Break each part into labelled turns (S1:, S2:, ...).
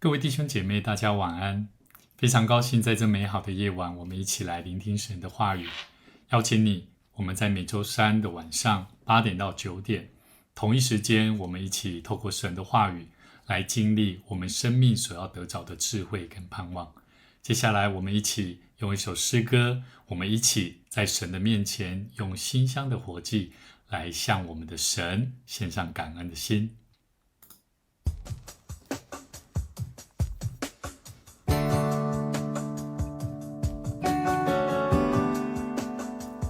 S1: 各位弟兄姐妹，大家晚安。非常高兴在这美好的夜晚，我们一起来聆听神的话语。邀请你，我们在每周三的晚上8点到9点，同一时间，我们一起透过神的话语来经历我们生命所要得着的智慧跟盼望。接下来，我们一起用一首诗歌，我们一起在神的面前用馨香的活祭来向我们的神献上感恩的心。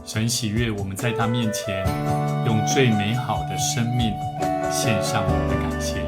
S1: 神喜悦我们在他面前用最美好的生命献上我们的感谢。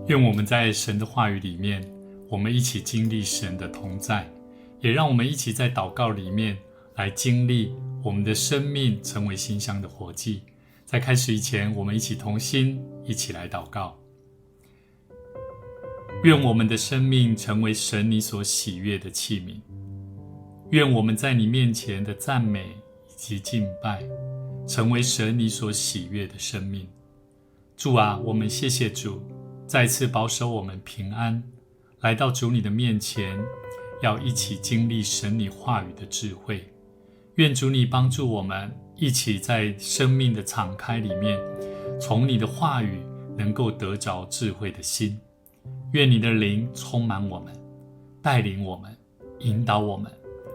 S1: 愿我们在神的话语里面，我们一起经历神的同在，也让我们一起在祷告里面来经历我们的生命成为馨香的活祭。在开始以前，我们一起同心，一起来祷告。愿我们的生命成为神你所喜悦的器皿，愿我们在你面前的赞美以及敬拜，成为神你所喜悦的生命。主啊，我们谢谢主，再次保守我们平安，来到主你的面前，要一起经历神你话语的智慧。愿主你帮助我们，一起在生命的敞开里面，从你的话语能够得着智慧的心。愿你的灵充满我们，带领我们，引导我们，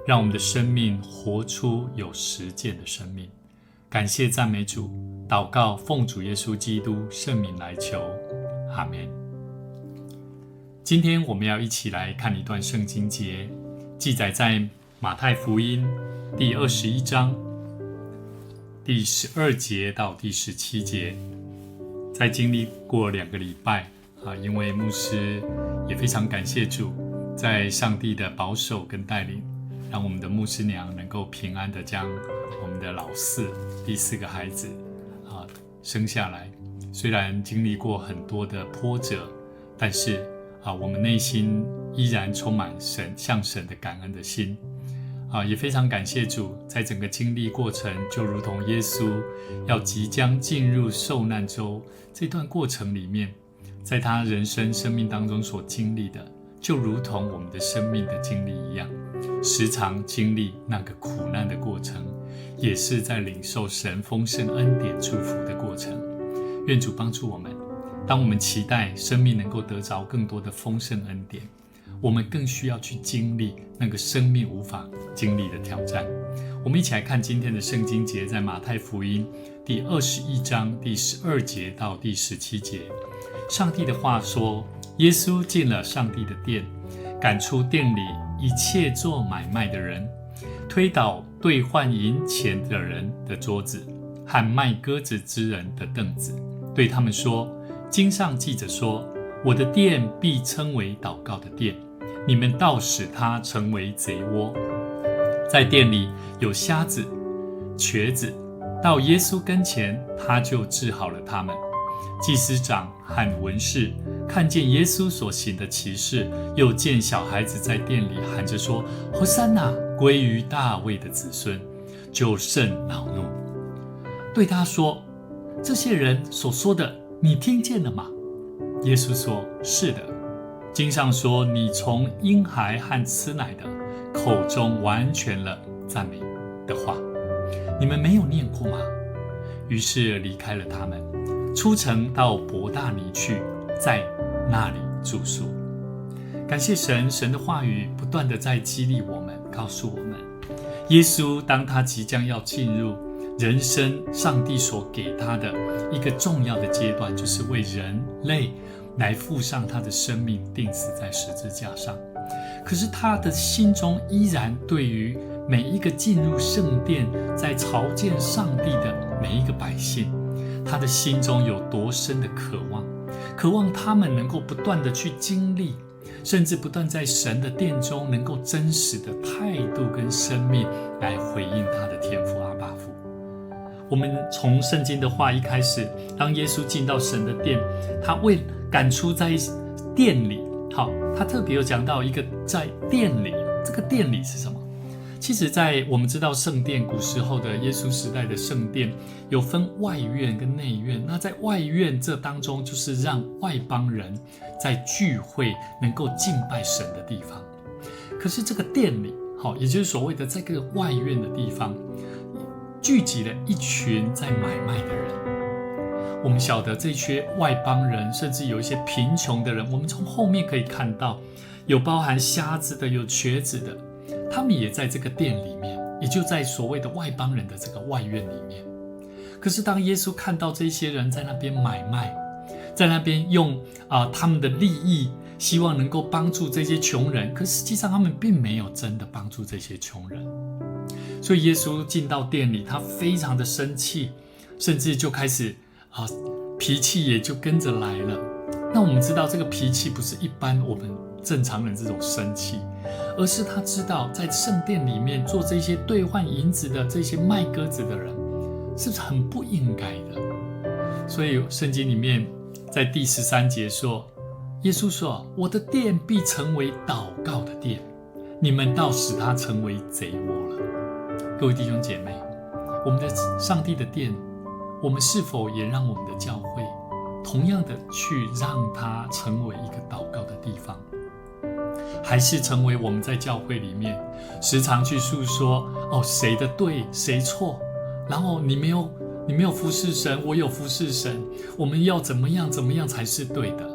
S1: 让我们的生命活出有实践的生命。感谢赞美主，祷告奉主耶稣基督圣名来求，阿们。今天我们要一起来看一段圣经节，记载在马太福音第21章第12节到第17节。在经历过2个礼拜因为牧师也非常感谢主，在上帝的保守跟带领，让我们的牧师娘能够平安的将我们的老四第4个孩子生下来。虽然经历过很多的波折，但是我们内心依然充满向神的感恩的心也非常感谢主，在整个经历过程，就如同耶稣要即将进入受难周这段过程里面，在他人生生命当中所经历的，就如同我们的生命的经历一样，时常经历那个苦难的过程，也是在领受神丰盛恩典祝福的过程。愿主帮助我们，当我们期待生命能够得着更多的丰盛恩典，我们更需要去经历那个生命无法经历的挑战。我们一起来看今天的圣经节，在马太福音第21章第12节到第17节。上帝的话说，耶稣进了上帝的殿，赶出店里一切做买卖的人，推倒兑换银钱的人的桌子和卖鸽子之人的凳子，对他们说，经上记着说，我的殿必称为祷告的殿，你们倒使它成为贼窝。在店里有瞎子、瘸子，到耶稣跟前，他就治好了他们。祭司长和文士看见耶稣所行的奇事，又见小孩子在店里喊着说，和散那，归于大卫的子孙，就甚恼怒，对他说，这些人所说的你听见了吗？耶稣说，是的，经上说，你从婴孩和吃奶的口中完全了赞美的话，你们没有念过吗？于是离开了他们，出城到伯大尼去，在那里住宿。感谢神，神的话语不断的在激励我们，告诉我们，耶稣当他即将要进入人生上帝所给他的一个重要的阶段，就是为人类来付上他的生命，钉死在十字架上。可是他的心中依然对于每一个进入圣殿在朝见上帝的每一个百姓，他的心中有多深的渴望，渴望他们能够不断的去经历，甚至不断在神的殿中能够真实的态度跟生命来回应他的天父阿爸父。我们从圣经的话一开始，当耶稣进到神的殿，他为赶出在殿里，他特别有讲到一个在殿里，这个殿里是什么？其实在我们知道圣殿，古时候的耶稣时代的圣殿有分外院跟内院，那在外院这当中，就是让外邦人在聚会能够敬拜神的地方。可是这个殿里，也就是所谓的这个外院的地方，聚集了一群在买卖的人。我们晓得这群外邦人，甚至有一些贫穷的人，我们从后面可以看到，有包含瞎子的，有瘸子的，他们也在这个殿里面，也就在所谓的外邦人的这个外院里面。可是当耶稣看到这些人在那边买卖，在那边用他们的利益，希望能够帮助这些穷人，可实际上他们并没有真的帮助这些穷人。所以耶稣进到店里，他非常的生气，甚至就开始脾气也就跟着来了。那我们知道这个脾气不是一般我们正常人这种生气，而是他知道在圣殿里面做这些兑换银子的这些卖鸽子的人是不是很不应该的。所以圣经里面在第13节说，耶稣说，我的殿必成为祷告的殿，你们倒使它成为贼窝了。各位弟兄姐妹，我们的上帝的殿，我们是否也让我们的教会同样的去让它成为一个祷告的地方？还是成为我们在教会里面时常去诉说谁的对谁错，然后你没有服侍神，我有服侍神，我们要怎么样才是对的？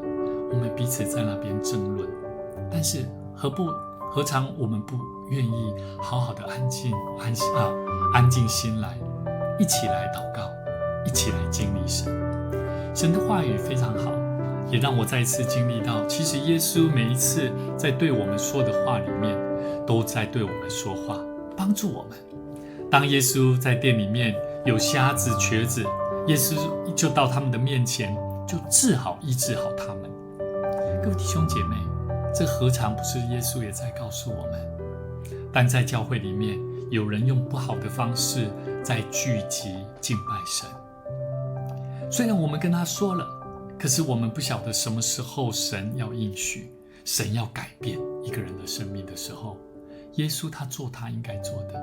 S1: 我们彼此在那边争论，但是何尝我们不愿意好好的安静心来，一起来祷告，一起来经历神。神的话语非常好，也让我再一次经历到，其实耶稣每一次在对我们说的话里面，都在对我们说话，帮助我们。当耶稣在店里面有瞎子瘸子，耶稣就到他们的面前，就治好医治好他们。各位弟兄姐妹，这何尝不是耶稣也在告诉我们？但在教会里面，有人用不好的方式在聚集敬拜神。虽然我们跟他说了，可是我们不晓得什么时候神要应许，神要改变一个人的生命的时候，耶稣他做他应该做的，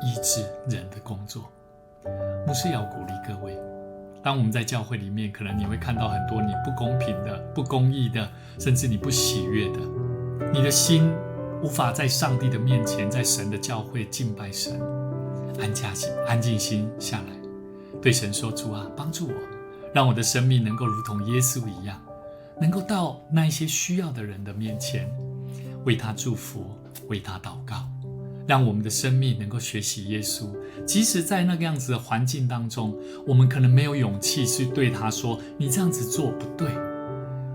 S1: 医治人的工作。牧师要鼓励各位，当我们在教会里面，可能你会看到很多你不公平的、不公义的，甚至你不喜悦的，你的心无法在上帝的面前，在神的教会敬拜神，安静心下来，对神说：主啊，帮助我，让我的生命能够如同耶稣一样，能够到那一些需要的人的面前，为他祝福，为他祷告，让我们的生命能够学习耶稣。即使在那个样子的环境当中，我们可能没有勇气去对他说你这样子做不对，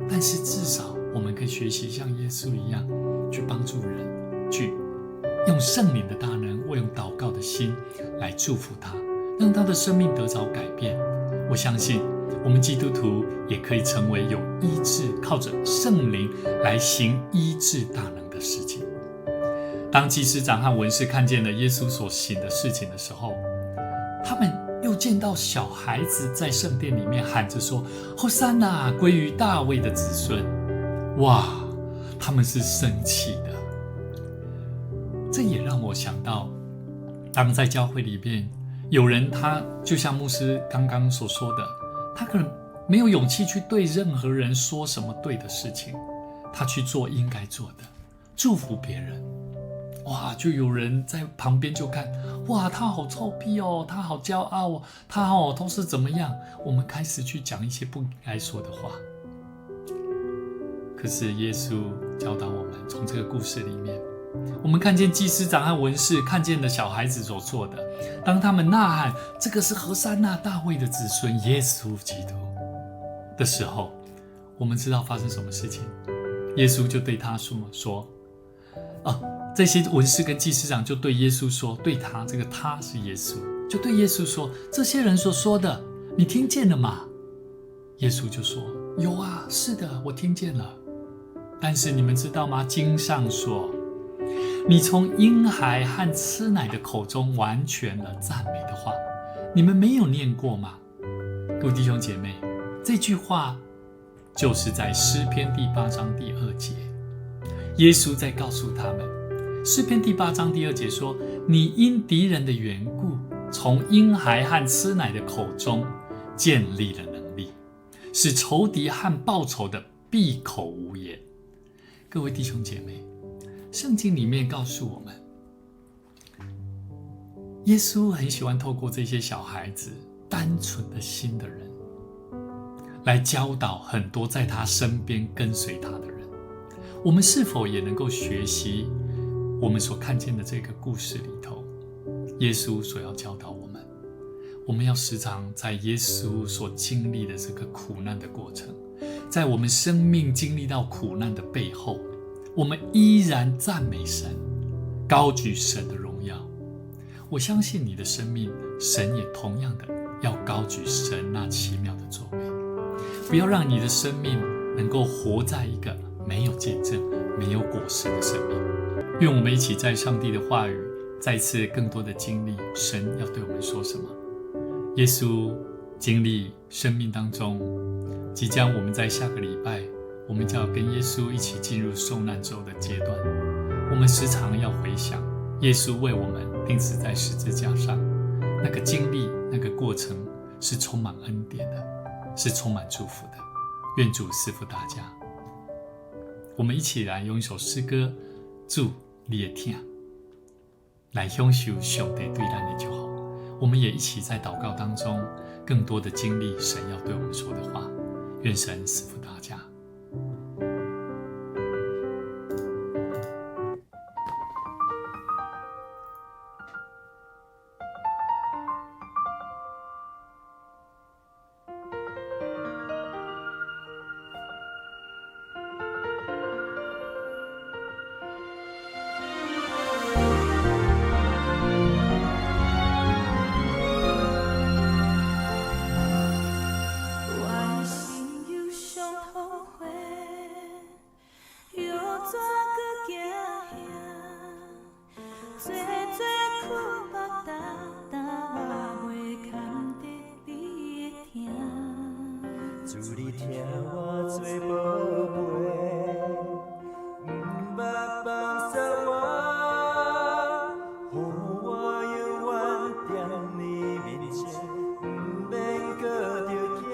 S1: 但是至少我们可以学习像耶稣一样去帮助人，去用圣灵的大能，或用祷告的心来祝福他，让他的生命得着改变。我相信我们基督徒也可以成为有医治，靠着圣灵来行医治大能的事情。当祭司长和文士看见了耶稣所行的事情的时候，他们又见到小孩子在圣殿里面喊着说：后山哪，归于大卫的子孙。哇，他们是生气的。这也让我想到，当在教会里面有人，他就像牧师刚刚所说的，他可能没有勇气去对任何人说什么对的事情，他去做应该做的，祝福别人。哇，就有人在旁边就看，哇，他好臭屁哦，他好骄傲哦，他都是怎么样，我们开始去讲一些不应该说的话。可是耶稣教导我们，从这个故事里面，我们看见祭司长和文士看见了小孩子所做的，当他们呐喊这个是何塞那大卫的子孙耶稣基督的时候，我们知道发生什么事情。耶稣就对他说这些文士跟祭司长就对耶稣说，对他，这个他是耶稣，就对耶稣说，这些人所说的你听见了吗？耶稣就说，有啊，是的，我听见了。但是你们知道吗？经上说，你从婴孩和吃奶的口中完全了赞美的话，你们没有念过吗？各位弟兄姐妹，这句话就是在诗篇第8章第2节，耶稣在告诉他们，诗篇第8章第2节说，你因敌人的缘故，从婴孩和吃奶的口中建立了能力，使仇敌和报仇的闭口无言。各位弟兄姐妹，圣经里面告诉我们，耶稣很喜欢透过这些小孩子单纯的心的人，来教导很多在他身边跟随他的人。我们是否也能够学习我们所看见的这个故事里头，耶稣所要教导我们，我们要时常在耶稣所经历的这个苦难的过程，在我们生命经历到苦难的背后，我们依然赞美神，高举神的荣耀。我相信你的生命，神也同样的要高举神那奇妙的作为。不要让你的生命能够活在一个没有见证、没有果实的生命。愿我们一起在上帝的话语再次更多的经历神要对我们说什么。耶稣经历生命当中，即将我们在下个礼拜，我们就要跟耶稣一起进入受难周的阶段。我们时常要回想耶稣为我们钉死在十字架上，那个经历，那个过程是充满恩典的，是充满祝福的。愿主赐福大家。我们一起来用一首诗歌，主你的疼，来享受上帝对咱的祝福。我们也一起在祷告当中更多的经历神要对我们说的话。愿神赐福大家。
S2: 做做苦目淡我袂堪得你的疼。
S3: 祝你疼我做宝贝，不捌放下我，予我永远踮你面前，不免搁着惊。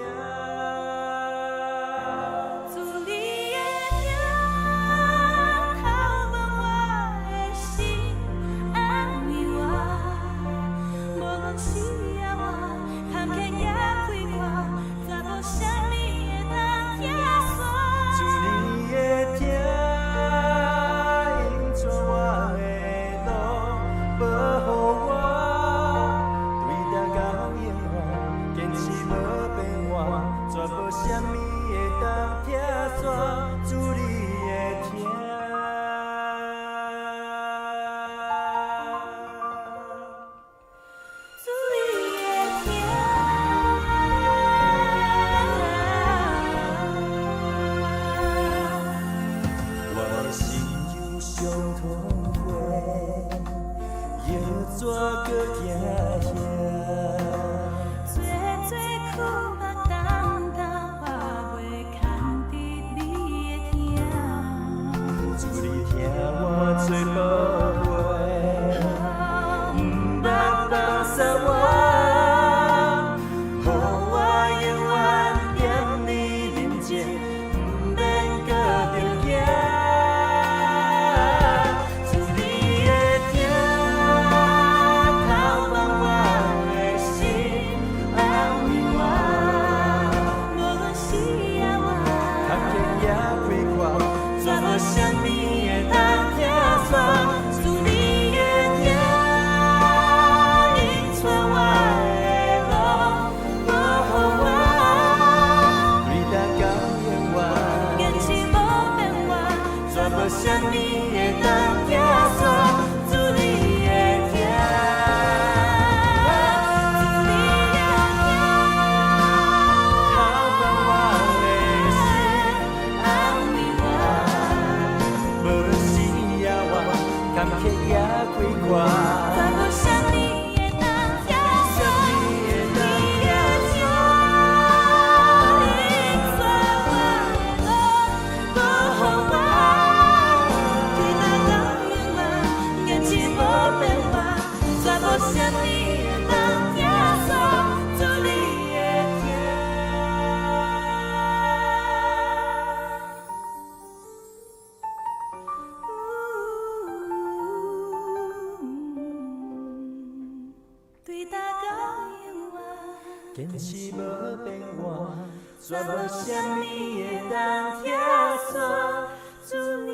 S2: 祝你的疼，透满我的心，安慰我，无论是啊我，坎坷也开阔，绝无啥物会当疼煞。
S3: 祝你的疼，引出我的路，保护我，对待到永远，坚持无变化，绝无啥物会当拆散。祝你的疼。
S2: 祝你的
S3: 我的心有伤痛过，要怎搁行遐？
S2: 做做苦目淡我袂堪得你的疼。
S3: 祝你疼我做宝贝，不捌放下我，予我永远踮你面前，不免搁着惊。祝你的疼，透满我的心，安慰我，
S2: 无论是啊我，
S3: 坎坷也开阔，绝无啥物会当拆散。祝你的疼，引出我的路，保护我，对待到永远，
S2: 坚持无变化，
S3: 绝无啥物会当拆散。祝你的疼，
S2: 祝你的
S3: 透满我的心，安慰我，无论是啊我，坎坷也开阔。
S2: 绝无啥物会当拆散。你的疼，引出我的路，保护我，对待到永远，坚持无变化，绝无啥物会当拆散。祝你的疼，对待到永远。
S3: 坚持无变化，绝无啥物会当拆散。祝你